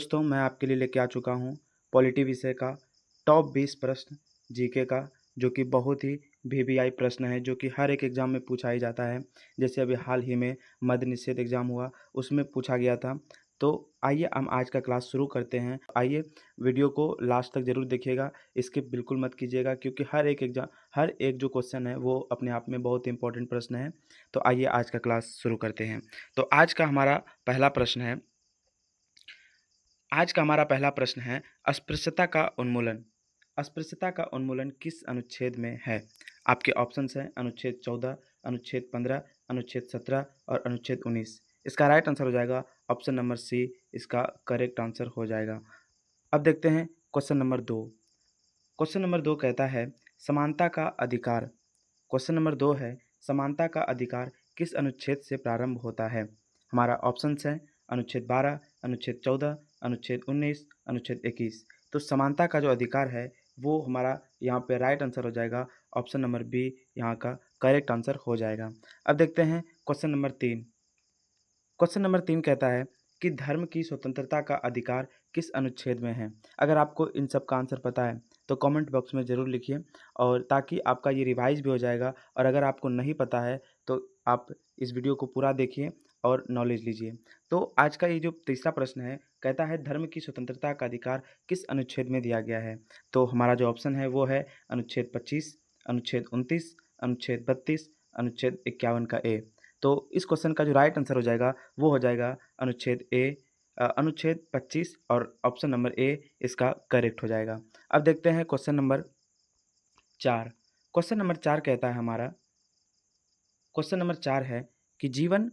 दोस्तों, मैं आपके लिए लेके आ चुका हूँ पॉलिटी विषय का टॉप 20 प्रश्न जीके का, जो कि बहुत ही वीवीआई प्रश्न है, जो कि हर एक एग्ज़ाम में पूछा ही जाता है। जैसे अभी हाल ही में मद्य निषेध एग्ज़ाम हुआ, उसमें पूछा गया था। तो आइए हम आज का क्लास शुरू करते हैं। आइए वीडियो को लास्ट तक ज़रूर देखिएगा, स्किप बिल्कुल मत कीजिएगा, क्योंकि हर एक जो क्वेश्चन है वो अपने आप में बहुत इंपॉर्टेंट प्रश्न है। तो आइए आज का क्लास शुरू करते हैं। तो आज का हमारा पहला प्रश्न है अस्पृश्यता का उन्मूलन। अस्पृश्यता का उन्मूलन किस अनुच्छेद में है? आपके ऑप्शंस हैं अनुच्छेद 14, अनुच्छेद 15, अनुच्छेद 17 और अनुच्छेद 19। इसका राइट आंसर हो जाएगा ऑप्शन नंबर सी, इसका करेक्ट आंसर हो जाएगा। अब देखते हैं क्वेश्चन नंबर 2। क्वेश्चन नंबर 2 कहता है समानता का अधिकार। क्वेश्चन नंबर 2 है समानता का अधिकार किस अनुच्छेद से प्रारंभ होता है? हमारा ऑप्शंस है अनुच्छेद 12, अनुच्छेद 14, अनुच्छेद 19, अनुच्छेद 21। तो समानता का जो अधिकार है वो हमारा यहाँ पे राइट आंसर हो जाएगा ऑप्शन नंबर बी, यहाँ का करेक्ट आंसर हो जाएगा। अब देखते हैं क्वेश्चन नंबर 3। क्वेश्चन नंबर 3 कहता है कि धर्म की स्वतंत्रता का अधिकार किस अनुच्छेद में है? अगर आपको इन सब का आंसर पता है तो कमेंट बॉक्स में ज़रूर लिखिए, और ताकि आपका ये रिवाइज भी हो जाएगा। और अगर आपको नहीं पता है तो आप इस वीडियो को पूरा देखिए और नॉलेज लीजिए। तो आज का ये जो तीसरा प्रश्न है कहता है धर्म की स्वतंत्रता का अधिकार किस अनुच्छेद में दिया गया है? तो हमारा जो ऑप्शन है वो है अनुच्छेद 25, अनुच्छेद 29, अनुच्छेद 32, अनुच्छेद 51 का ए। तो इस क्वेश्चन का जो राइट आंसर हो जाएगा वो हो जाएगा अनुच्छेद 25 और ऑप्शन नंबर ए इसका करेक्ट हो जाएगा। अब देखते हैं क्वेश्चन नंबर 4। क्वेश्चन नंबर 4 कहता है हमारा क्वेश्चन नंबर 4 है कि जीवन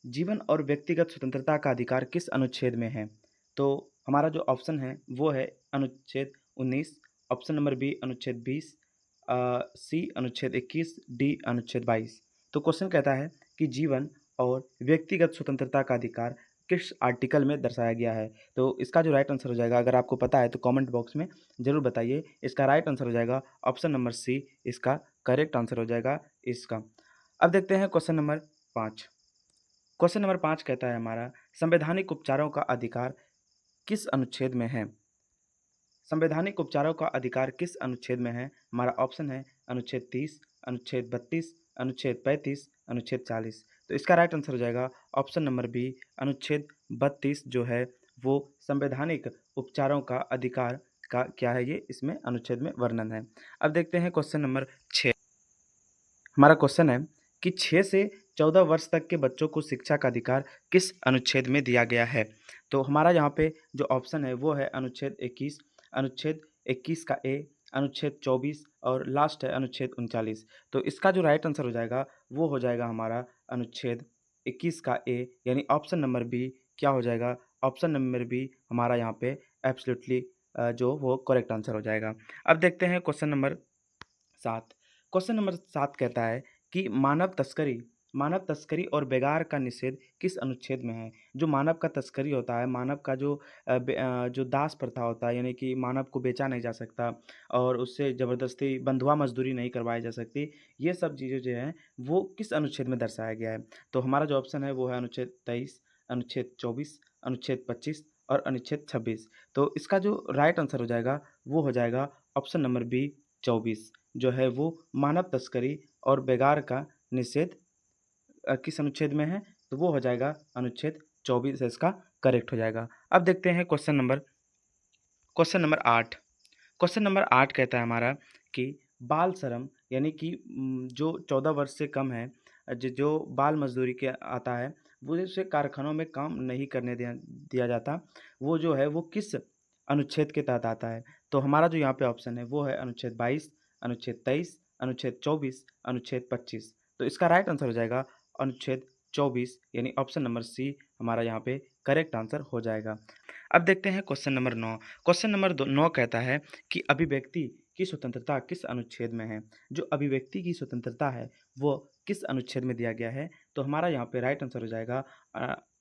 जीवन और व्यक्तिगत स्वतंत्रता का अधिकार किस अनुच्छेद में है? तो हमारा जो ऑप्शन है वो है अनुच्छेद 19, ऑप्शन नंबर बी अनुच्छेद 20, सी अनुच्छेद 21, डी अनुच्छेद 22। तो क्वेश्चन कहता है कि जीवन और व्यक्तिगत स्वतंत्रता का अधिकार किस आर्टिकल में दर्शाया गया है? तो इसका जो राइट आंसर हो जाएगा, अगर आपको पता है तो कमेंट बॉक्स में ज़रूर बताइए। इसका राइट आंसर हो जाएगा ऑप्शन नंबर सी, इसका करेक्ट आंसर हो जाएगा इसका। अब देखते हैं क्वेश्चन नंबर 5। क्वेश्चन नंबर 5 कहता है हमारा संवैधानिक उपचारों का अधिकार किस अनुच्छेद में है? संवैधानिक उपचारों का अधिकार किस अनुच्छेद में है? हमारा ऑप्शन है अनुच्छेद 30, अनुच्छेद 32, अनुच्छेद 35, अनुच्छेद 40। तो इसका राइट आंसर हो जाएगा ऑप्शन नंबर बी, अनुच्छेद 32 जो है वो संवैधानिक उपचारों का अधिकार का क्या है, ये इसमें अनुच्छेद में वर्णन है। अब देखते हैं क्वेश्चन नंबर 6। हमारा क्वेश्चन है कि 6 से 14 वर्ष तक के बच्चों को शिक्षा का अधिकार किस अनुच्छेद में दिया गया है? तो हमारा यहाँ पे जो ऑप्शन है वो है अनुच्छेद 21, अनुच्छेद 21 का ए, अनुच्छेद 24 और लास्ट है अनुच्छेद 39। तो इसका जो राइट आंसर हो जाएगा वो हो जाएगा हमारा अनुच्छेद 21 का ए, यानी ऑप्शन नंबर बी क्या हो जाएगा? ऑप्शन नंबर बी हमारा यहाँ पे एब्सोल्युटली जो वो करेक्ट आंसर हो जाएगा। अब देखते हैं क्वेश्चन नंबर 7। क्वेश्चन नंबर 7 कहता है कि मानव तस्करी और बेगार का निषेध किस अनुच्छेद में है? जो मानव का तस्करी होता है, मानव का जो दास प्रथा होता है, यानी कि मानव को बेचा नहीं जा सकता और उससे ज़बरदस्ती बंधुआ मजदूरी नहीं करवाई जा सकती, ये सब चीज़ें जो हैं वो किस अनुच्छेद में दर्शाया गया है? तो हमारा जो ऑप्शन है वो है अनुच्छेद 23, अनुच्छेद 24, अनुच्छेद 25 और अनुच्छेद 26। तो इसका जो राइट आंसर हो जाएगा वो हो जाएगा ऑप्शन नंबर बी 24, जो है वो मानव तस्करी और बेगार का निषेध किस अनुच्छेद में है? तो वो हो जाएगा अनुच्छेद 24, इसका करेक्ट हो जाएगा। अब देखते हैं क्वेश्चन नंबर 8। क्वेश्चन नंबर 8 कहता है हमारा कि बाल श्रम, यानी कि जो 14 वर्ष से कम है, जो बाल मजदूरी के आता है, वो उसे कारखानों में काम नहीं करने दिया जाता, वो जो है वो किस अनुच्छेद के तहत आता है? तो हमारा जो यहाँ पे ऑप्शन है वो है अनुच्छेद 22, अनुच्छेद 23, अनुच्छेद 24, अनुच्छेद 25। तो इसका राइट आंसर हो जाएगा अनुच्छेद 24, यानी ऑप्शन नंबर सी हमारा यहाँ पे करेक्ट आंसर हो जाएगा। अब देखते हैं क्वेश्चन नंबर 9। क्वेश्चन नंबर 9 कहता है कि अभिव्यक्ति की स्वतंत्रता किस अनुच्छेद में है? जो अभिव्यक्ति की स्वतंत्रता है वो किस अनुच्छेद में दिया गया है? तो हमारा यहाँ पे राइट आंसर हो जाएगा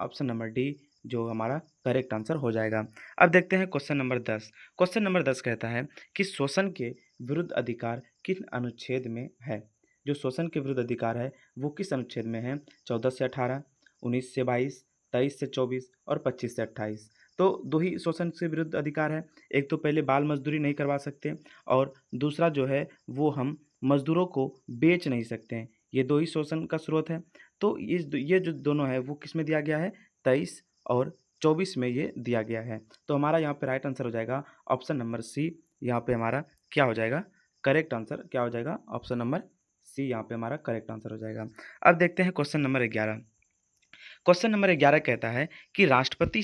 ऑप्शन नंबर डी, जो हमारा करेक्ट आंसर हो जाएगा। अब देखते हैं क्वेश्चन नंबर 10। क्वेश्चन नंबर 10 कहता है कि शोषण के विरुद्ध अधिकार किस अनुच्छेद में है? जो शोषण के विरुद्ध अधिकार है वो किस अनुच्छेद में है? 14 से 18, 19 से 22, 23 से 24 और 25 से 28। तो 2 ही शोषण से विरुद्ध अधिकार है। एक तो पहले बाल मज़दूरी नहीं करवा सकते और दूसरा जो है वो हम मज़दूरों को बेच नहीं सकते हैं। ये 2 ही शोषण का स्रोत है। तो ये जो दोनों है वो किसमें दिया गया है? 23 और 24 में ये दिया गया है। तो हमारा यहाँ पे राइट आंसर हो जाएगा ऑप्शन नंबर सी। यहाँ पे हमारा क्या हो जाएगा? करेक्ट आंसर क्या हो जाएगा? ऑप्शन नंबर सी यहाँ पे हमारा करेक्ट आंसर हो जाएगा। अब देखते हैं क्वेश्चन नंबर 11। क्वेश्चन नंबर 11 कहता है कि राष्ट्रपति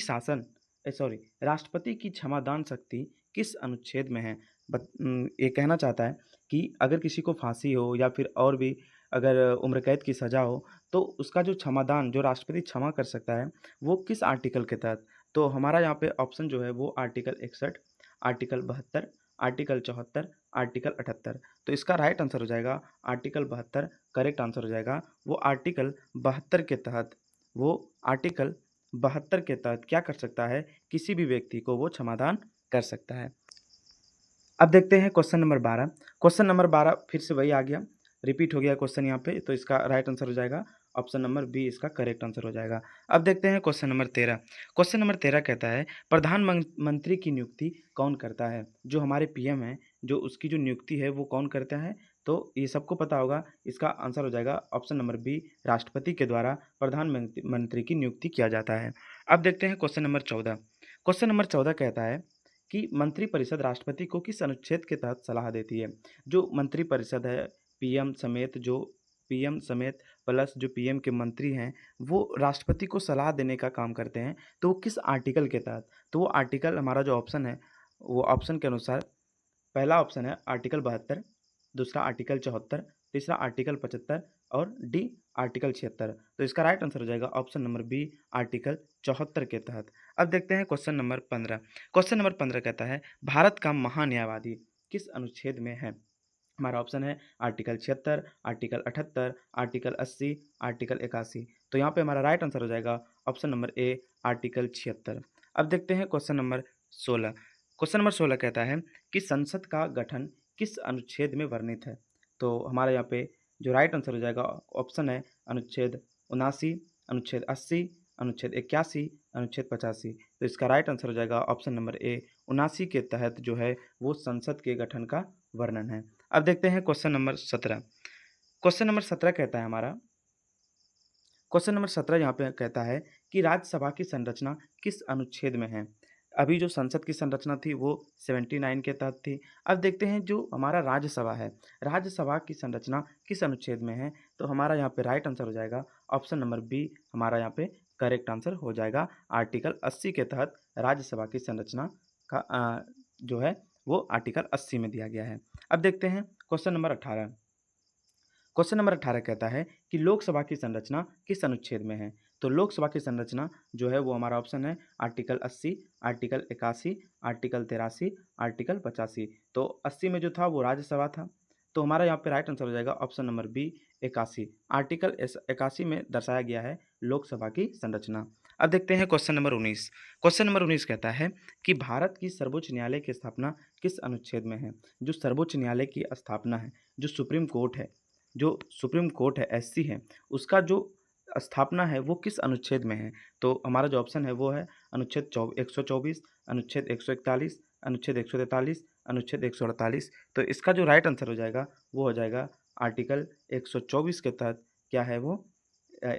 की क्षमादान शक्ति किस अनुच्छेद में है? ये कहना चाहता है कि अगर किसी को फांसी हो या फिर और भी अगर उम्र कैद की सज़ा हो, तो उसका जो क्षमादान जो राष्ट्रपति क्षमा कर सकता है, वो किस आर्टिकल के तहत? तो हमारा यहाँ पे ऑप्शन जो है वो आर्टिकल 61, आर्टिकल 72, आर्टिकल 74, आर्टिकल 78। तो इसका राइट आंसर हो जाएगा आर्टिकल 72 करेक्ट आंसर हो जाएगा। वो आर्टिकल 72 के तहत वो आर्टिकल 72 के तहत क्या कर सकता है? किसी भी व्यक्ति को वो क्षमादान कर सकता है। अब देखते हैं क्वेश्चन नंबर 12। क्वेश्चन नंबर 12 फिर से वही आ गया, रिपीट हो गया क्वेश्चन यहाँ पे, तो इसका राइट आंसर हो जाएगा ऑप्शन नंबर बी इसका करेक्ट आंसर हो जाएगा। अब देखते हैं क्वेश्चन नंबर 13। क्वेश्चन नंबर 13 कहता है प्रधानमंत्री की नियुक्ति कौन करता है? जो हमारे पीएम हैं, जो उसकी जो नियुक्ति है वो कौन करता है? तो ये सबको पता होगा, इसका आंसर हो जाएगा ऑप्शन नंबर बी राष्ट्रपति के द्वारा प्रधानमंत्री की नियुक्ति किया जाता है। अब देखते हैं क्वेश्चन नंबर 14। क्वेश्चन नंबर 14 कहता है कि मंत्रिपरिषद राष्ट्रपति को किस अनुच्छेद के तहत सलाह देती है? जो मंत्रिपरिषद है, पीएम समेत जो पीएम समेत प्लस जो पीएम के मंत्री हैं, वो राष्ट्रपति को सलाह देने का काम करते हैं, तो वो किस आर्टिकल के तहत? तो वो आर्टिकल हमारा जो ऑप्शन है, वो ऑप्शन के अनुसार पहला ऑप्शन है आर्टिकल 72, दूसरा आर्टिकल 74, तीसरा आर्टिकल 75 और डी आर्टिकल 76। तो इसका राइट आंसर हो जाएगा ऑप्शन नंबर बी आर्टिकल 74 के तहत। अब देखते हैं क्वेश्चन नंबर 15। क्वेश्चन नंबर 15 कहता है भारत का महान्यायवादी किस अनुच्छेद में है? हमारा ऑप्शन है आर्टिकल 76, आर्टिकल 78, आर्टिकल 80, आर्टिकल 81। तो यहाँ पे हमारा राइट आंसर हो जाएगा ऑप्शन नंबर ए आर्टिकल 76। अब देखते हैं क्वेश्चन नंबर 16। क्वेश्चन नंबर 16 कहता है कि संसद का गठन किस अनुच्छेद में वर्णित है? तो हमारा यहाँ पे जो राइट आंसर हो जाएगा ऑप्शन है अनुच्छेद 79, अनुच्छेद 80, अनुच्छेद 81, अनुच्छेद 85। तो इसका राइट आंसर हो जाएगा ऑप्शन नंबर ए 79 के तहत जो है वो संसद के गठन का वर्णन है। अब देखते हैं क्वेश्चन नंबर 17। क्वेश्चन नंबर 17 कहता है हमारा क्वेश्चन नंबर 17 यहाँ पे कहता है कि राज्यसभा की संरचना किस अनुच्छेद में है? अभी जो संसद की संरचना थी वो 79 के तहत थी। अब देखते हैं जो हमारा राज्यसभा है, राज्यसभा की संरचना किस अनुच्छेद में है? तो हमारा यहाँ पे राइट आंसर हो जाएगा ऑप्शन नंबर बी हमारा यहाँ पे करेक्ट आंसर हो जाएगा। आर्टिकल 80 के तहत राज्यसभा की संरचना का जो है वो आर्टिकल 80 में दिया गया है। अब देखते हैं क्वेश्चन नंबर 18। क्वेश्चन नंबर 18 कहता है कि लोकसभा की संरचना किस अनुच्छेद में है? तो लोकसभा की संरचना जो है वो हमारा ऑप्शन है आर्टिकल 80, आर्टिकल 81, आर्टिकल 83, आर्टिकल 85। तो 80 में जो था वो राज्यसभा था। तो हमारा यहाँ पे राइट आंसर हो जाएगा ऑप्शन नंबर बी 81। आर्टिकल 81 में दर्शाया गया है लोकसभा की संरचना। अब देखते हैं क्वेश्चन नंबर 19। क्वेश्चन नंबर 19 कहता है कि भारत की सर्वोच्च न्यायालय की स्थापना किस अनुच्छेद में है? जो सर्वोच्च न्यायालय की स्थापना है, जो सुप्रीम कोर्ट है, जो सुप्रीम कोर्ट है एससी है, उसका जो स्थापना है वो किस अनुच्छेद में है? तो हमारा जो ऑप्शन है वो है अनुच्छेद 124, अनुच्छेद 141, अनुच्छेद 143, अनुच्छेद 148। तो इसका जो राइट आंसर हो जाएगा वो हो जाएगा आर्टिकल 124 के तहत क्या है वो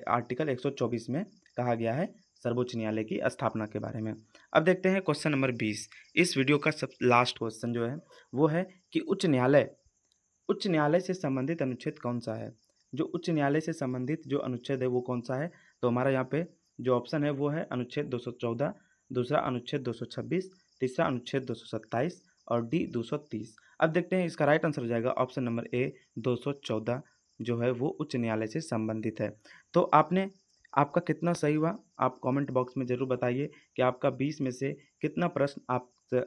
आर्टिकल 124 में कहा गया है सर्वोच्च न्यायालय की स्थापना के बारे में। अब देखते हैं क्वेश्चन नंबर 20। इस वीडियो का सब लास्ट क्वेश्चन जो है वो है कि उच्च न्यायालय से संबंधित अनुच्छेद कौन सा है? जो उच्च न्यायालय से संबंधित जो अनुच्छेद है वो कौन सा है? तो हमारा यहाँ पे जो ऑप्शन है वो है अनुच्छेद 214, दूसरा अनुच्छेद 226, तीसरा अनुच्छेद 227 और डी 230। अब देखते हैं इसका राइट आंसर हो जाएगा ऑप्शन नंबर ए 214 जो है वो उच्च न्यायालय से संबंधित है। तो आपका कितना सही हुआ? आप कमेंट बॉक्स में ज़रूर बताइए कि आपका 20 में से कितना प्रश्न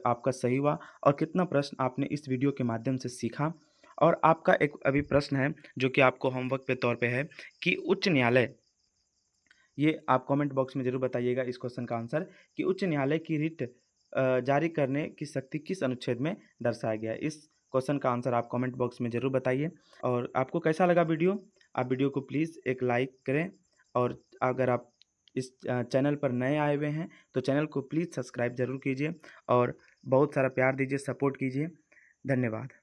आपका सही हुआ और कितना प्रश्न आपने इस वीडियो के माध्यम से सीखा। और आपका एक अभी प्रश्न है जो कि आपको होमवर्क के तौर पे है कि उच्च न्यायालय, ये आप कमेंट बॉक्स में ज़रूर बताइएगा इस क्वेश्चन का आंसर कि उच्च न्यायालय की रिट जारी करने की शक्ति किस अनुच्छेद में दर्शाया गया है? इस क्वेश्चन का आंसर आप कमेंट बॉक्स में ज़रूर बताइए। और आपको कैसा लगा वीडियो? आप वीडियो को प्लीज़ एक लाइक करें और अगर आप इस चैनल पर नए आए हुए हैं तो चैनल को प्लीज़ सब्सक्राइब ज़रूर कीजिए और बहुत सारा प्यार दीजिए, सपोर्ट कीजिए। धन्यवाद।